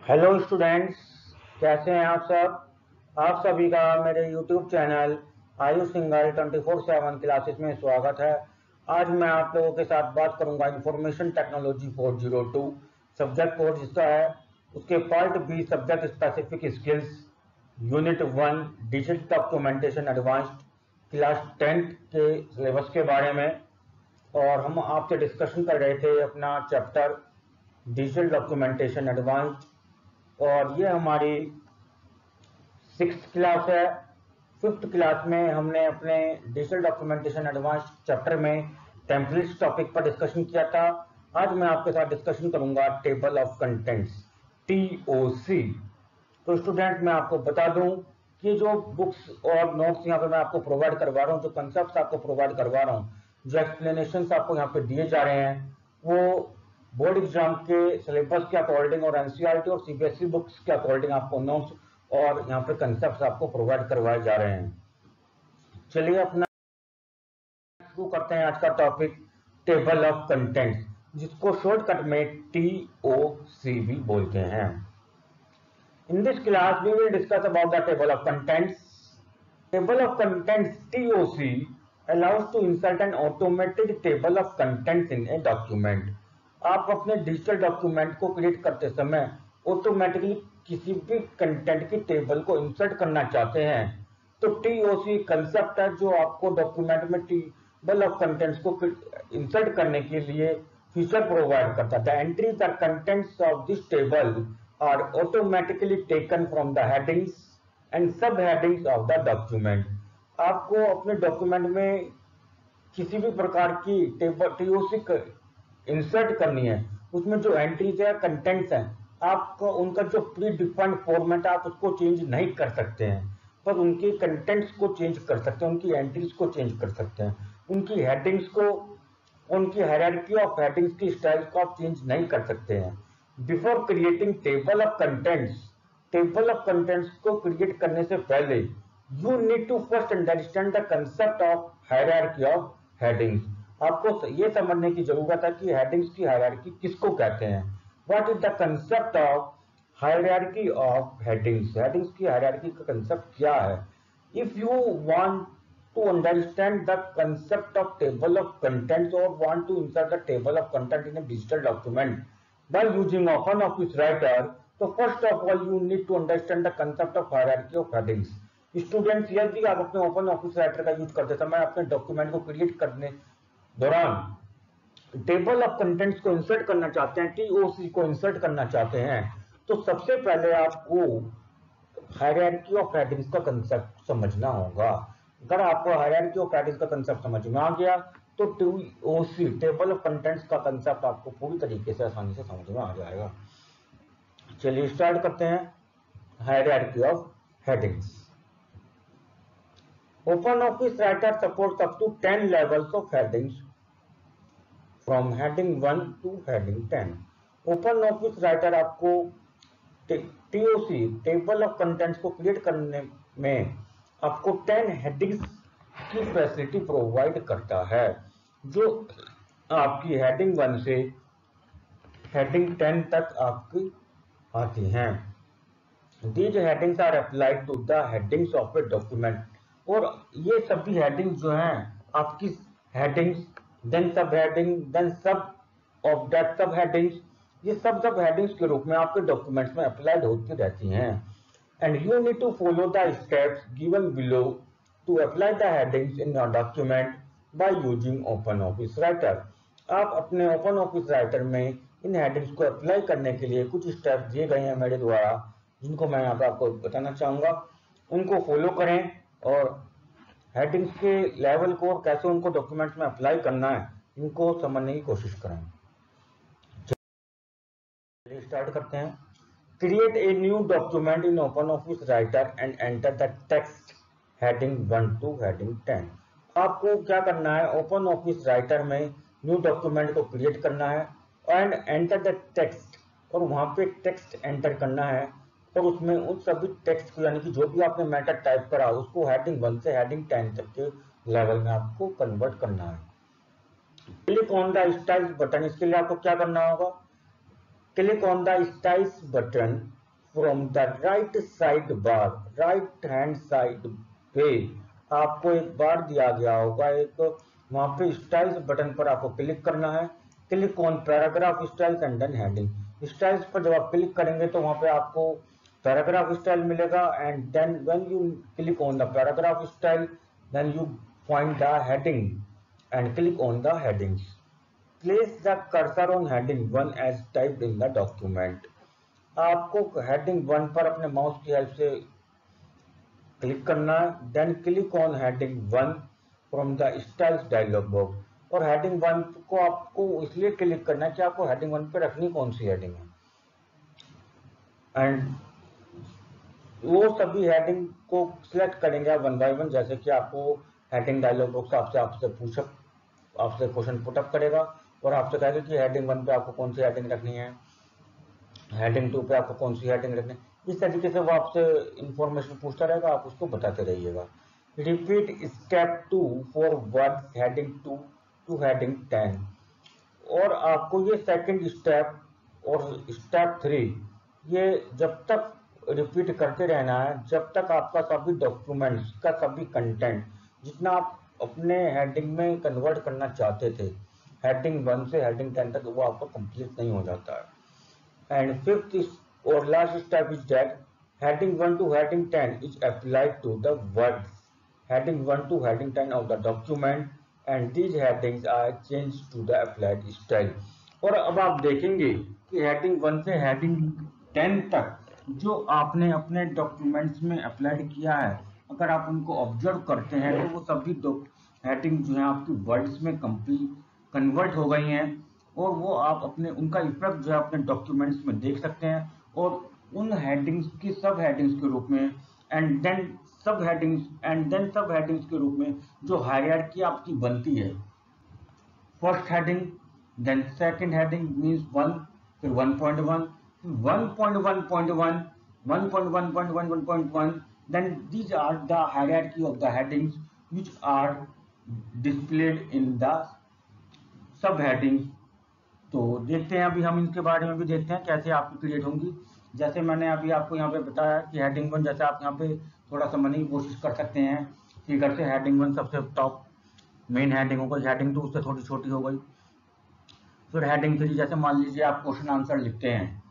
Hello students, कैसे हैं आप सब। आप सभी का मेरे YouTube channel Ayush Singhal 24/7 classes में स्वागत है। आज मैं आप लोगों के साथ बात करूंगा इंफॉर्मेशन टेक्नोलॉजी 402 सब्जेक्ट कोड जिसका है, उसके part be subject specific skills unit 1 digital documentation advanced class 10 के सिलेबस के बारे में। और हम आपसे डिस्कशन कर रहे थे अपना चैप्टर डिजिटल डॉक्यूमेंटेशन एडवांस्ड, और ये हमारी 6th क्लास है। 5th क्लास में हमने अपने डिजिटल डॉक्यूमेंटेशन एडवांस चैप्टर में टेम्पलेट्स टॉपिक पर डिस्कशन किया था। आज मैं आपके साथ डिस्कशन करूंगा टेबल ऑफ कंटेंट्स TOC। तो स्टूडेंट, मैं आपको बता दूं कि जो बुक्स और नोट्स यहाँ पे मैं आपको प्रोवाइड करवा रहा हूँ, जो कंसेप्ट आपको प्रोवाइड करवा रहा हूँ, जो एक्सप्लेनेशन आपको यहाँ पे दिए जा रहे हैं, वो बोर्ड एग्जाम के सिलेबस के अकॉर्डिंग और एनसीईआरटी और सीबीएसई बुक्स के अकॉर्डिंग आपको नोट्स और यहाँ पे कंसेप्ट आपको प्रोवाइड करवाए जा रहे हैं। चलिए अपना शुरू करते हैं आज का टॉपिक टेबल ऑफ कंटेंट्स, जिसको शॉर्टकट में TOC भी बोलते हैं। In this class, we will discuss about the table of contents. Table of contents (TOC) allows to insert an automated table of contents in a document. आप अपने digital document को create करते समय automatically किसी भी कंटेंट की table को insert करना चाहते हैं, तो TOC कंसेप्ट है जो आपको डॉक्यूमेंट में टेबल ऑफ कंटेंट्स को इंसर्ट करने के लिए फीचर प्रोवाइड करता है। The entry the contents of this table are automatically taken from the headings and subheadings of the document. आपको अपने डॉक्यूमेंट में किसी भी प्रकार की टेबल TOC इंसर्ट करनी है, उसमें जो एंट्रीज है, कंटेंट्स हैं, आपको उनका जो प्री डिफाइंड फॉर्मेट आप उसको चेंज नहीं कर सकते हैं, पर उनके कंटेंट्स को चेंज कर सकते हैं, उनकी एंट्रीज को चेंज कर सकते हैं, उनकी हेडिंग्स को, उनकी हायरार्की ऑफ हेडिंग्स की स्टाइल को आप चेंज नहीं कर सकते हैं। Before creating table of contents को क्रिएट करने से पहले you need to first understand the concept of hierarchy of headings. आपको ये समझने की जरूरत है कि हेडिंग्स की हायरार्की किसको कहते हैं। What is the concept of hierarchy of headings. Headings की हायरार्की का कंसेप्ट क्या है। If you want to understand the concept of table of contents or want to insert the table of content in a digital document by using OpenOffice Writer, so first of all you need to understand the concept of hierarchy of headings. Students, यदि आप अपने open office writer का use करते समय अपने document को create करने दौरान टेबल ऑफ कंटेंट्स को इंसर्ट करना चाहते हैं, TOC को इंसर्ट करना चाहते हैं, तो सबसे पहले आपको हायरार्की ऑफ हेडिंग्स का कंसेप्ट समझना होगा। अगर आपको हायरार्की ऑफ हेडिंग्स का कंसेप्ट समझ में आ गया तो TOC टेबल ऑफ कंटेंट्स का कंसेप्ट आपको पूरी तरीके से आसानी से समझ में आ जाएगा। चलिए स्टार्ट करते हैं hierarchy of headings. Open office writer supports up to 10 levels of headings from heading 1 to heading 10। Open office writer आपको TOC टेबल ऑफ कंटेंट्स को क्रिएट करने में आपको 10 हेडिंग्स की फैसिलिटी प्रोवाइड करता है, जो आपकी हेडिंग 1 से हेडिंग 10 तक आपकी आती हैं। These headings are applied to the headings of a document. और ये सभी हेडिंग्स जो हैं आपकी headings, then sub heading, then sub of that sub headings, ये सब हेडिंग्स के रूप में आपके डॉक्यूमेंट्स में अप्लाइड होती रहती हैं। And you need to follow the steps given below to apply the headings in your document by using OpenOffice Writer. आप अपने OpenOffice Writer में इन हेडिंग्स को अप्लाई करने के लिए कुछ स्टेप्स दिए गए हैं मेरे द्वारा, जिनको मैं यहाँ पे आपको बताना चाहूँगा। उनको फॉलो करें और हेडिंग्स के लेवल को और कैसे उनको डॉक्यूमेंट्स में अप्लाई करना है, इनको समझने की कोशिश करें। चलिए स्टार्ट करते हैं। Create a new document in OpenOffice Writer and enter the text heading 1 to heading 10। आपको क्या करना है, OpenOffice Writer में न्यू डॉक्यूमेंट को क्रिएट करना है एंड एंटर द टेक्स्ट, और वहां पे टेक्स्ट एंटर करना है, और उसमें उन सभी टेक्स्ट को, यानी कि जो भी आपने मैटर टाइप करा उसको हेडिंग 1 से हेडिंग 10 तक के लेवल में आपको कन्वर्ट करना है। Click on the styles button. इसके लिए आपको क्या करना होगा, click on the styles button from the right side bar, right hand side पे आपको एक बार दिया गया होगा, एक वहां पे स्टाइल्स बटन पर आपको क्लिक करना है। Click on paragraph styles and then heading. Styles पर जब आप क्लिक करेंगे तो वहां पे आपको पैराग्राफ स्टाइल मिलेगा, and then when you click on the paragraph style then you find the heading and click on the headings. Place the cursor on heading 1 as typed in the document. आपको heading 1 पर अपने mouse की help से click करना है। Then click on heading 1 from the styles dialog box. और heading 1 को आपको इसलिए क्लिक करना है कि आपको हेडिंग 1 पे रखनी कौन सी हेडिंग है, एंड वो सभी हेडिंग को सिलेक्ट करेंगे वन बाय वन। जैसे कि आपको हेडिंग डायलॉग बॉक्स आपसे क्वेश्चन पुटअप करेगा और आपसे कहेगा कि हेडिंग 1 पे आपको कौन सी हेडिंग रखनी है, हेडिंग 2 पे आपको कौन सी हेडिंग रखनी है। इस तरीके से वो आपसे इंफॉर्मेशन पूछता रहेगा, आप उसको बताते रहिएगा। Repeat step 2 for words heading 2 to heading 10। और आपको ये सेकंड स्टेप और स्टेप 3 ये जब तक रिपीट करते रहना है जब तक आपका सभी डॉक्यूमेंट्स का सभी कंटेंट जितना आप अपने हेडिंग में कन्वर्ट करना चाहते थे हेडिंग 1 से हेडिंग 10 तक वो आपका कंप्लीट नहीं हो जाता है। And fifth is or last step is that heading 1 to heading 10 is applied to the words heading 1 to heading 10 of the document, and these headings are changed to the applied style। और अब आप देखेंगे कि heading 1 से heading 10 तक जो आपने अपने डॉक्यूमेंट्स में अप्लाइड किया है, अगर आप उनको ऑब्जर्व करते हैं तो वो सभी हेडिंग जो है आपकी वर्ड्स में कन्वर्ट हो गई हैं, और वो आप अपने उनका इफेक्ट जो है अपने डॉक्यूमेंट्स में देख सकते हैं। और उन हेडिंग्स की सब हेडिंग्स के रूप में एंड देन सब हेडिंग्स के रूप में जो हायरार्की आपकी बनती है, first heading then second heading means 1, फिर 1.1, 1.1.1, 1.1.1.1, then these are the hierarchy of the headings which are displayed in the सब हेडिंग्स। तो देखते हैं अभी हम इनके बारे में भी देखते हैं कैसे आपकी क्रिएट होंगी। जैसे मैंने अभी आपको यहाँ पे बताया कि हेडिंग 1 जैसे आप यहाँ पे थोड़ा समझने की कोशिश कर सकते हैं। फिगर से हेडिंग 1 सबसे टॉप मेन हेडिंग हो गई, हेडिंग 2 उससे थोड़ी छोटी हो गई। फिर हेडिंग 3 जैसे मान लीजिए आप क्वेश्चन आंसर लिखते हैं,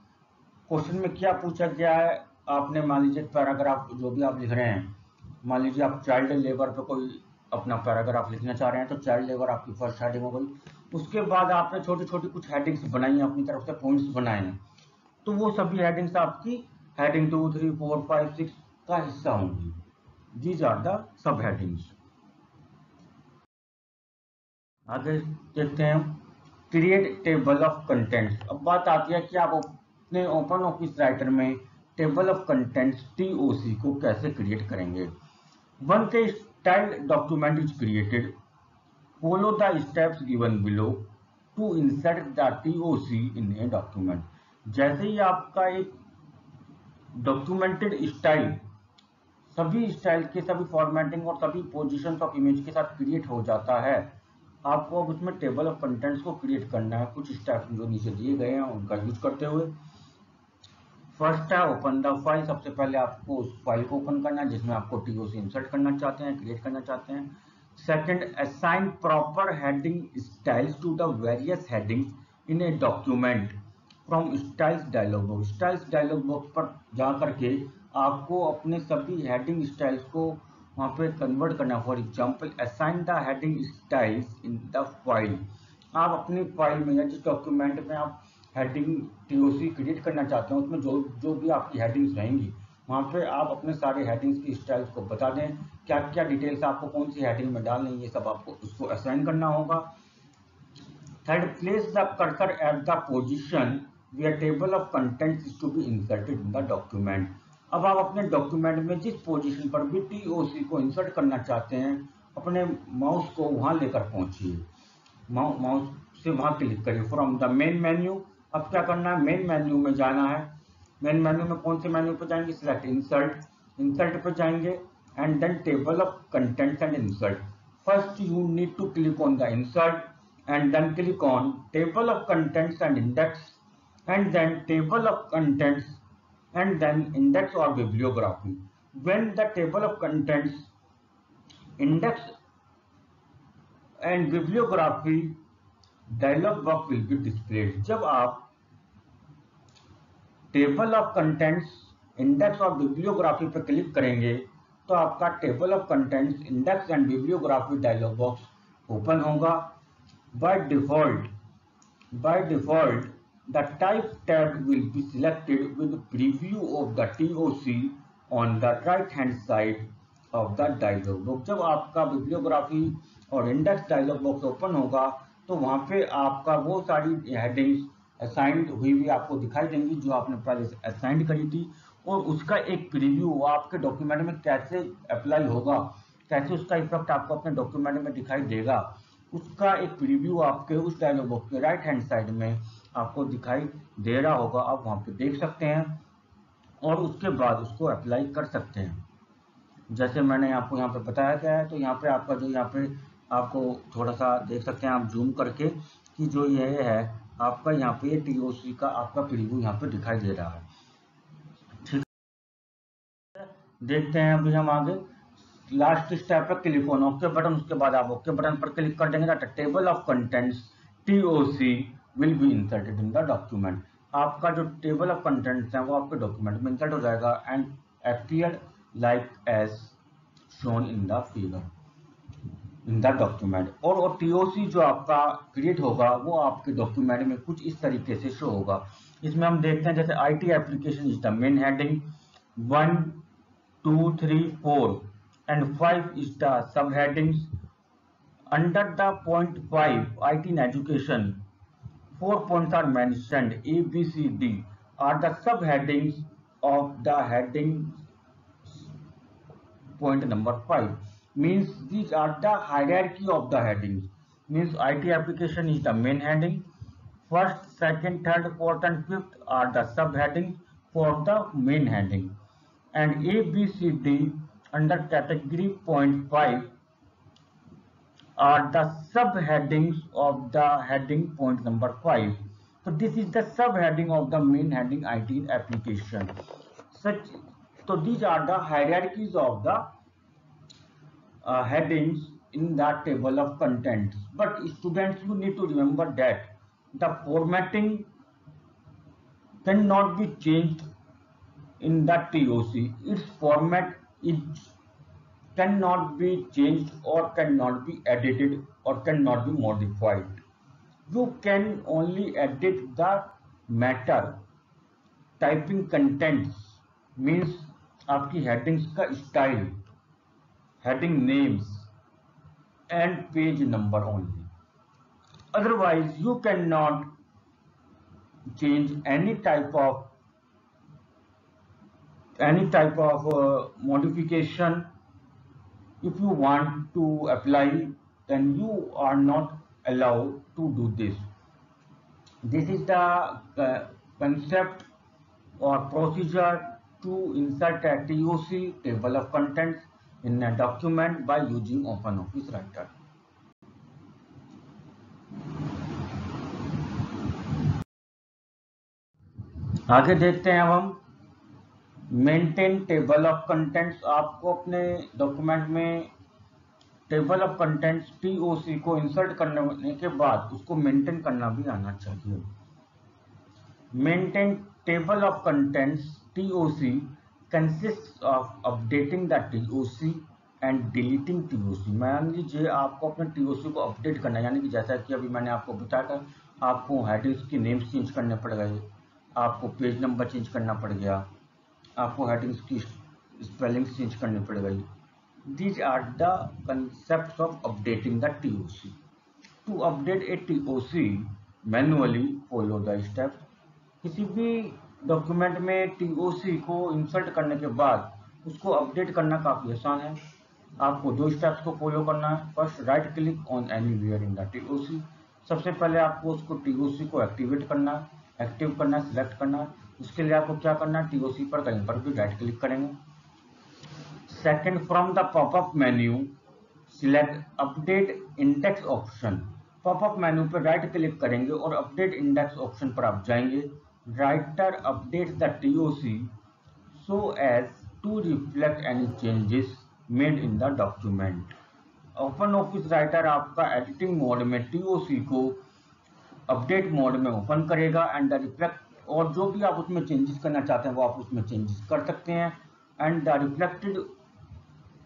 क्वेश्चन में क्या पूछा गया है, आपने मान लीजिए पैराग्राफ जो भी आप लिख रहे हैं, मान लीजिए आप चाइल्ड लेबर पे कोई अपना पैराग्राफ लिखना चाह रहे हैं, तो चाइल्ड लेबर आपकी फर्स्ट हेडिंग हो गई। उसके बाद आपने छोटी छोटी कुछ हेडिंग्स बनाई, अपनी तरफ से पॉइंट्स बनाए हैं, तो वो सभी हेडिंग्स आपकी हेडिंग 2, 3, 4, 5, 6 का हिस्सा होंगी। These are the sub headings. आगे देखते हैं क्रिएट टेबल ऑफ कंटेंट्स। अब बात आती है कि आप अपने ओपन ऑफिस राइटर में टेबल ऑफ कंटेंट्स TOC को कैसे क्रिएट करेंगे। Once a styled document is created, follow the steps given below to insert the TOC in a document। जैसे ही आपका एक डॉक्यूमेंटेड स्टाइल सभी स्टाइल के सभी फॉर्मेटिंग और सभी पोजीशंस ऑफ इमेज के साथ क्रिएट हो जाता है, आपको अब उसमें टेबल ऑफ कंटेंट्स को क्रिएट करना है कुछ स्टेप्स जो नीचे दिए गए हैं उनका यूज करते हुए। फर्स्ट है ओपन द फाइल। सबसे पहले आपको उस फाइल को ओपन करना है जिसमें आपको TOC इंसर्ट करना चाहते हैं, क्रिएट करना चाहते हैं। Second, assign proper heading styles to the various headings in a document from styles dialog box. Styles dialog box पर जा करके आपको अपने सभी हेडिंग स्टाइल्स को वहाँ पे कन्वर्ट करना। For example, assign the heading styles in the file. आप अपनी फाइल में या जिस डॉक्यूमेंट में आप हेडिंग TOC क्रिएट करना चाहते हैं उसमें जो भी आपकी हेडिंग्स रहेंगी वहाँ पे आप अपने सारे हेडिंग्स की स्टाइल्स को बता दें, क्या क्या डिटेल्स आपको कौन सी हेडिंग में डालनी है, ये सब आपको उसको असाइन करना होगा। Third, place the cursor at the position where table of contents is to be inserted in the document. अब आप अपने डॉक्यूमेंट में जिस पोजीशन पर भी TOC को इंसर्ट करना चाहते हैं अपने माउस को वहाँ लेकर पहुँचिए, माउस से वहाँ क्लिक करिए। फ्रॉम द मेन मेन्यू, अब क्या करना है, मेन मेन्यू में जाना है। मेन मेन्यू में कौन से मेन्यू पे जाएंगे, सिलेक्ट इंसर्ट पे जाएंगे and then table of contents and insert. First you need to click on the insert and then click on table of contents and index and then table of contents and then index or bibliography. When the table of contents, index and bibliography dialog box will be displayed. जब आप table of contents, index और bibliography पर click करेंगे तो आपका table of contents, index and bibliography dialog box open होगा. By default the type tab will be selected with preview of the TOC on the right hand side of the dialog box. जब आपका bibliography और index dialogue box open होगा तो वहां पे आपका वो सारी हेडिंग्स असाइंड हुई भी आपको दिखाई देंगी जो आपने पहले से असाइंड करी थी, और उसका एक प्रीव्यू आपके डॉक्यूमेंट में कैसे अप्लाई होगा, कैसे उसका इफेक्ट आपको अपने डॉक्यूमेंट में दिखाई देगा, उसका एक प्रीव्यू आपके उस डायलॉग बॉक्स के राइट हैंड साइड में आपको दिखाई दे रहा होगा. आप वहां पे देख सकते हैं और उसके बाद उसको अप्लाई कर सकते हैं. जैसे मैंने आपको यहाँ पे बताया गया है, तो यहाँ पे आपका जो यहाँ पे आपको थोड़ा सा देख सकते हैं आप जूम करके कि जो ये है आपका यहाँ पे TOC का आपका प्रीव्यू यहाँ पे दिखाई दे रहा है. ठीक है, देखते हैं अभी हम आगे. लास्ट स्टेप पे क्लिक ऑन ओके बटन, उसके बाद आप ओके बटन पर क्लिक कर देंगे. Table of contents TOC will be inserted in the document. आपका जो टेबल ऑफ कंटेंट्स है वो आपके डॉक्यूमेंट में इंसर्ट हो जाएगा and appear like as shown in the figure in the document. और TOC जो आपका क्रिएट होगा वो आपके डॉक्यूमेंट में कुछ इस तरीके से शो होगा. इसमें हम देखते हैं जैसे IT application is the main heading, 1, 2, 3, 4 and 5 is the subheadings. Under the point 5 IT in education, 4 points are mentioned. A, B, C, D are the subheadings of the heading point number 5. Means these are the hierarchy of the headings. Means IT application is the main heading. First, second, third, fourth and fifth are the subheadings for the main heading. And A, B, C, D under category point 5 are the subheadings of the heading point number 5. So this is the subheading of the main heading IT application. So these are the hierarchies of the headings in the table of contents. But students, you need to remember that the formatting cannot be changed in the TOC. Its format cannot be changed or cannot be edited or cannot be modified. You can only edit the matter. Typing contents means आपकी headings का style, heading names and page number only. Otherwise, you cannot change any type of modification. If you want to apply, then you are not allowed to do this. This is the concept or procedure to insert a TOC, table of contents, in a document by using OpenOffice Writer. आगे देखते हैं अब हम maintain table of contents. आपको अपने document में table of contents TOC को insert करने के बाद उसको मेंटेन करना भी आना चाहिए. Maintain table of contents TOC consist of updating the TOC and deleting TOC. मान लीजिए आपको अपने TOC को अपडेट करना है, यानी कि जैसा कि अभी मैंने आपको बताया था, आपको हेडिंग्स की नेम्स चेंज करने पड़ गए, आपको पेज नंबर चेंज करना पड़ गया, आपको हेडिंग्स की स्पेलिंग्स चेंज करनी पड़ गई. These are the concepts of updating the TOC. To update a TOC, manually follow the steps. किसी भी डॉक्यूमेंट में TOC को इंसर्ट करने के बाद उसको अपडेट करना काफ़ी आसान है. आपको 2 स्टेप्स को फॉलो करना है. First, right click on anywhere in the TOC. सबसे पहले आपको उसको TOC को एक्टिवेट करना है, एक्टिव करना है, सिलेक्ट करना है. उसके लिए आपको क्या करना है, TOC पर कहीं पर भी राइट क्लिक करेंगे. Second, from the popup menu select update index option. Popup menu पर राइट क्लिक करेंगे और अपडेट इंडेक्स ऑप्शन पर आप जाएंगे. Writer update the TOC so as to reflect any changes made in the document। Open office writer आपका editing mode में TOC को update mode में ओपन करेगा एंड द रिफ्लेक्ट, और जो भी आप उसमें चेंजेस करना चाहते हैं वो आप उसमें चेंजेस कर सकते हैं। And the reflected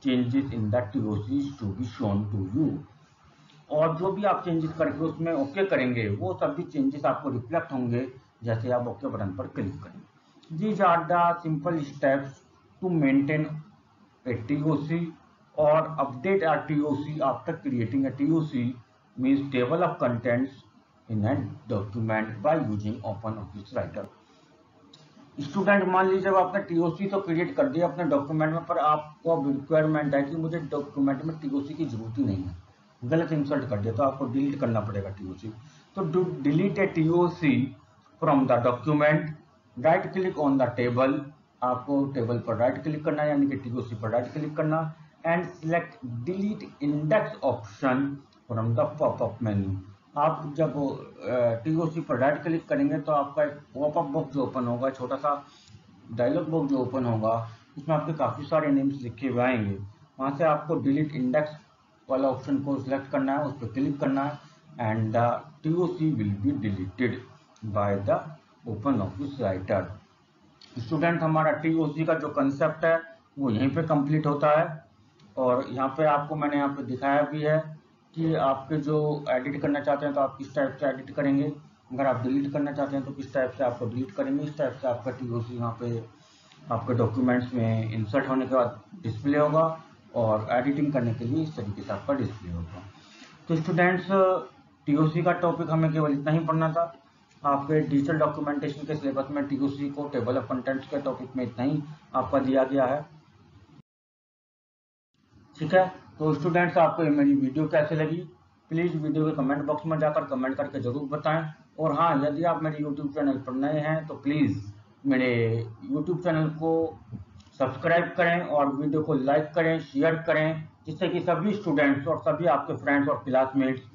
changes in the TOC is to be shown to you, और जो भी आप चेंजेस करके उसमें ओके करेंगे वो सभी चेंजेस आपको रिफ्लेक्ट होंगे जैसे आप ओके बटन पर क्लिक करेंगे। These are the simple steps to maintain a TOC or update a TOC after creating a TOC, means table of contents in a document by using OpenOffice Writer। Student मान लीजिए जब आपने TOC तो create कर दिया अपने document में, पर आपको अब रिक्वायरमेंट है कि मुझे डॉक्यूमेंट में टीओसी की जरूरत ही नहीं है, गलत इंसर्ट कर दिया तो आपको डिलीट करना पड़ेगा टीओसी। तो do delete A TOC from the document, right click on the table, आपको टेबल पर राइट क्लिक करना है यानी कि टीओसी पर राइट क्लिक करना and select delete index option from the popup menu. आप जब टीओसी पर राइट क्लिक करेंगे तो आपका एक पॉपअप बॉक्स जो ओपन होगा, छोटा सा डायलॉग बॉक्स जो ओपन होगा, उसमें आपके काफ़ी सारे नेम्स लिखे हुए आएंगे। वहाँ से आपको डिलीट इंडेक्स वाला ऑप्शन को सिलेक्ट करना है, उस पर क्लिक करना है and the TOC will be deleted by the open office writer. Student हमारा टीओसी का जो कंसेप्ट है वो यहीं पे कंप्लीट होता है, और यहाँ पे आपको मैंने यहाँ पे दिखाया भी है कि आपके जो एडिट करना चाहते हैं तो आप किस टाइप से एडिट करेंगे, अगर आप डिलीट करना चाहते हैं तो किस टाइप से आपको डिलीट करेंगे। इस टाइप से आपका टीओसी यहाँ पे आपके डॉक्यूमेंट्स में इंसर्ट होने के बाद डिस्प्ले होगा, और एडिटिंग करने के लिए इस तरीके से आपका डिस्प्ले होगा। तो स्टूडेंट्स टीओसी का टॉपिक हमें केवल इतना ही पढ़ना था। आपके डिजिटल डॉक्यूमेंटेशन के सिलेबस में टीओसी को टेबल ऑफ कंटेंट्स के टॉपिक में इतना ही आपका दिया गया है, ठीक है। तो स्टूडेंट्स आपको मेरी वीडियो कैसे लगी, प्लीज़ वीडियो के कमेंट बॉक्स में जाकर कमेंट करके ज़रूर बताएं। और हाँ, यदि आप मेरे यूट्यूब चैनल पर नए हैं तो प्लीज़ मेरे यूट्यूब चैनल को सब्सक्राइब करें और वीडियो को लाइक करें, शेयर करें, जिससे कि सभी स्टूडेंट्स और सभी आपके फ्रेंड्स और क्लासमेट्स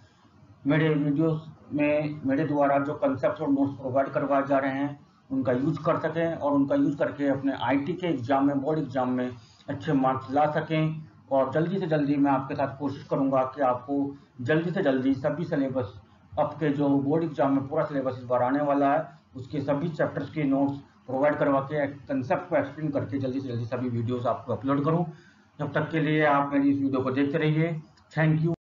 मेरे वीडियोस में मेरे द्वारा जो कंसेप्ट और नोट्स प्रोवाइड करवाए जा रहे हैं उनका यूज कर सकें, और उनका यूज करके अपने आईटी के एग्जाम में, बोर्ड एग्जाम में अच्छे मार्क्स ला सकें। और जल्दी से जल्दी मैं आपके साथ कोशिश करूंगा कि आपको जल्दी से जल्दी सभी सिलेबस, आपके जो बोर्ड एग्जाम में पूरा सिलेबस इस बार आने वाला है, उसके सभी चैप्टर्स के नोट्स प्रोवाइड करवा के कंसेप्ट को एक्सप्लेन करके जल्दी से जल्दी सभी वीडियोस आपको अपलोड करूं। जब तक के लिए आप मेरी इस वीडियो को देखते रहिए। Thank you.